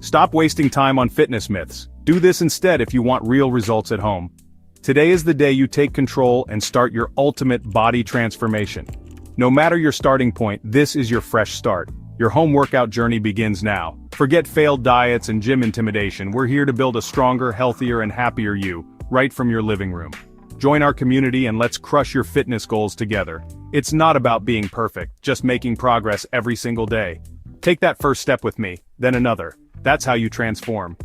Stop wasting time on fitness myths. Do this instead if you want real results at home. Today is the day you take control and start your ultimate body transformation. No matter your starting point, this is your fresh start. Your home workout journey begins now. Forget failed diets and gym intimidation. We're here to build a stronger, healthier, and happier you, right from your living room. Join our community and let's crush your fitness goals together. It's not about being perfect, just making progress every single day. Take that first step with me, then another. That's how you transform.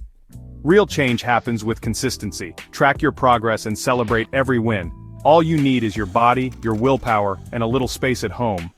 Real change happens with consistency. Track your progress and celebrate every win. All you need is your body, your willpower, and a little space at home.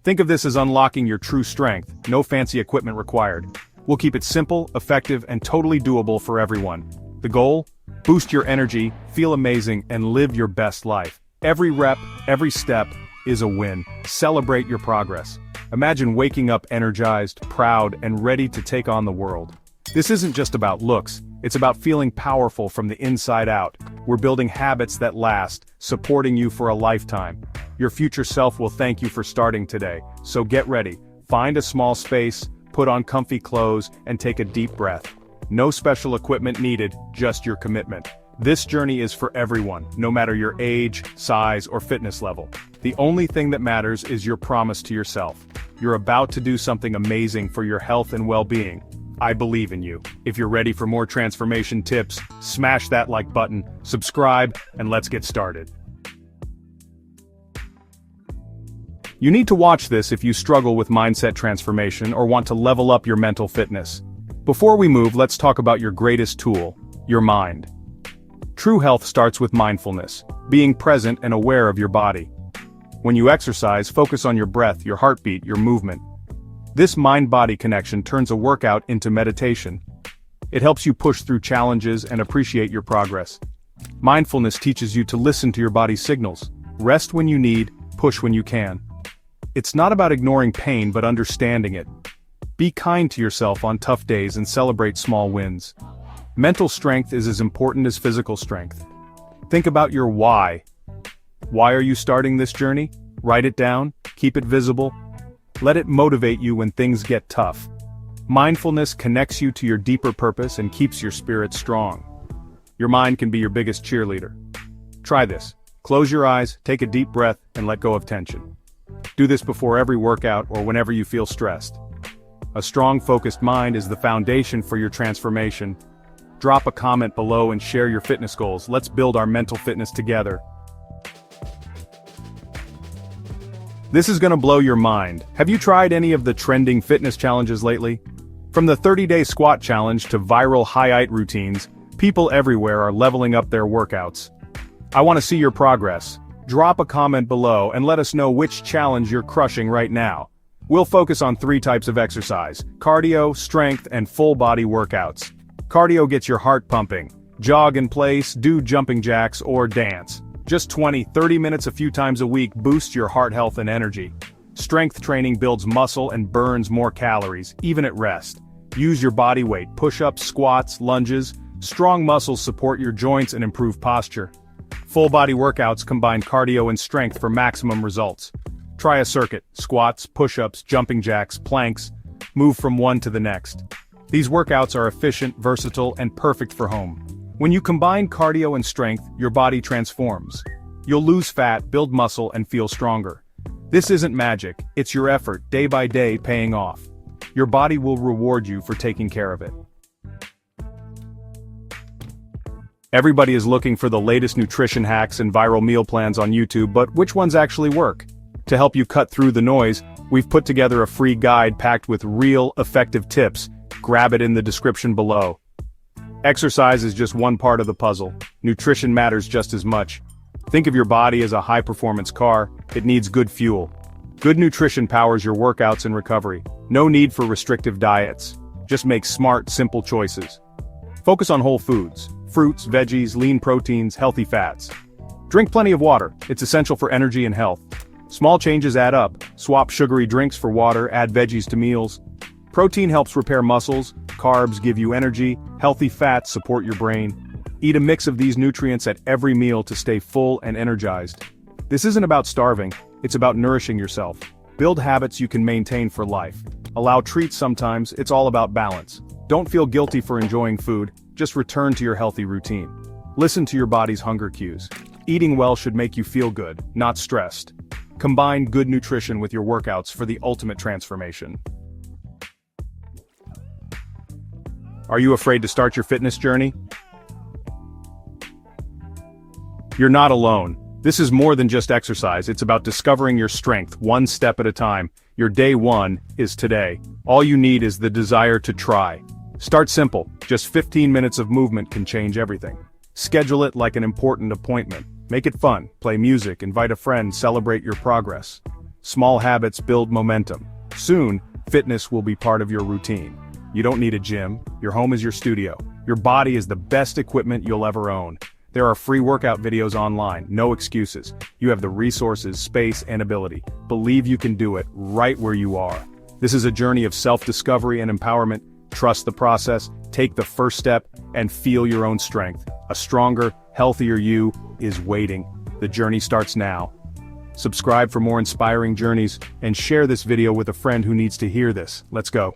Think of this as unlocking your true strength, no fancy equipment required. We'll keep it simple, effective, and totally doable for everyone. The goal? Boost your energy, feel amazing, and live your best life. Every rep, every step is a win. Celebrate your progress. Imagine waking up energized, proud, and ready to take on the world. This isn't just about looks, it's about feeling powerful from the inside out. We're building habits that last, supporting you for a lifetime. Your future self will thank you for starting today, so get ready. Find a small space, put on comfy clothes, and take a deep breath. No special equipment needed, just your commitment. This journey is for everyone, no matter your age, size, or fitness level. The only thing that matters is your promise to yourself. You're about to do something amazing for your health and well-being. I believe in you. If you're ready for more transformation tips, smash that like button, subscribe, and let's get started. You need to watch this if you struggle with mindset transformation or want to level up your mental fitness. Before we move, let's talk about your greatest tool, your mind. True health starts with mindfulness, being present and aware of your body. When you exercise, focus on your breath, your heartbeat, your movement. This mind-body connection turns a workout into meditation. It helps you push through challenges and appreciate your progress. Mindfulness teaches you to listen to your body's signals. Rest when you need, push when you can. It's not about ignoring pain but understanding it. Be kind to yourself on tough days and celebrate small wins. Mental strength is as important as physical strength. Think about your why. Why are you starting this journey? Write it down, keep it visible. Let it motivate you when things get tough. Mindfulness connects you to your deeper purpose and keeps your spirit strong. Your mind can be your biggest cheerleader. Try this. Close your eyes, take a deep breath, and let go of tension. Do this before every workout or whenever you feel stressed. A strong, focused mind is the foundation for your transformation. Drop a comment below and share your fitness goals. Let's build our mental fitness together. This is gonna blow your mind. Have you tried any of the trending fitness challenges lately? From the 30-day squat challenge to viral high-height routines, people everywhere are leveling up their workouts. I want to see your progress. Drop a comment below and let us know which challenge you're crushing right now. We'll focus on 3 types of exercise: cardio, strength, and full-body workouts. Cardio gets your heart pumping. Jog in place, do jumping jacks, or dance. Just 20-30 minutes a few times a week boosts your heart health and energy. Strength training builds muscle and burns more calories, even at rest. Use your body weight, push-ups, squats, lunges. Strong muscles support your joints and improve posture. Full-body workouts combine cardio and strength for maximum results. Try a circuit: squats, push-ups, jumping jacks, planks. Move from one to the next. These workouts are efficient, versatile, and perfect for home. When you combine cardio and strength, your body transforms. You'll lose fat, build muscle, and feel stronger. This isn't magic, it's your effort, day by day, paying off. Your body will reward you for taking care of it. Everybody is looking for the latest nutrition hacks and viral meal plans on YouTube, but which ones actually work? To help you cut through the noise, we've put together a free guide packed with real, effective tips. Grab it in the description below. Exercise is just one part of the puzzle. Nutrition matters just as much. Think of your body as a high-performance car. It needs good fuel. Good nutrition powers your workouts and recovery. No need for restrictive diets. Just make smart, simple choices. Focus on whole foods: fruits, veggies, lean proteins, healthy fats. Drink plenty of water. It's essential for energy and health. Small changes add up. Swap sugary drinks for water, add veggies to meals. Protein helps repair muscles, carbs give you energy, healthy fats support your brain. Eat a mix of these nutrients at every meal to stay full and energized. This isn't about starving, it's about nourishing yourself. Build habits you can maintain for life. Allow treats sometimes, it's all about balance. Don't feel guilty for enjoying food, just return to your healthy routine. Listen to your body's hunger cues. Eating well should make you feel good, not stressed. Combine good nutrition with your workouts for the ultimate transformation. Are you afraid to start your fitness journey? You're not alone. This is more than just exercise, it's about discovering your strength one step at a time. Your day one is today. All you need is the desire to try. Start simple, just 15 minutes of movement can change everything. Schedule it like an important appointment. Make it fun, play music, invite a friend, celebrate your progress. Small habits build momentum. Soon, fitness will be part of your routine. You don't need a gym, your home is your studio. Your body is the best equipment you'll ever own. There are free workout videos online, no excuses. You have the resources, space, and ability. Believe you can do it right where you are. This is a journey of self-discovery and empowerment. Trust the process, take the first step, and feel your own strength. A stronger, healthier you is waiting. The journey starts now. Subscribe for more inspiring journeys, and share this video with a friend who needs to hear this. Let's go.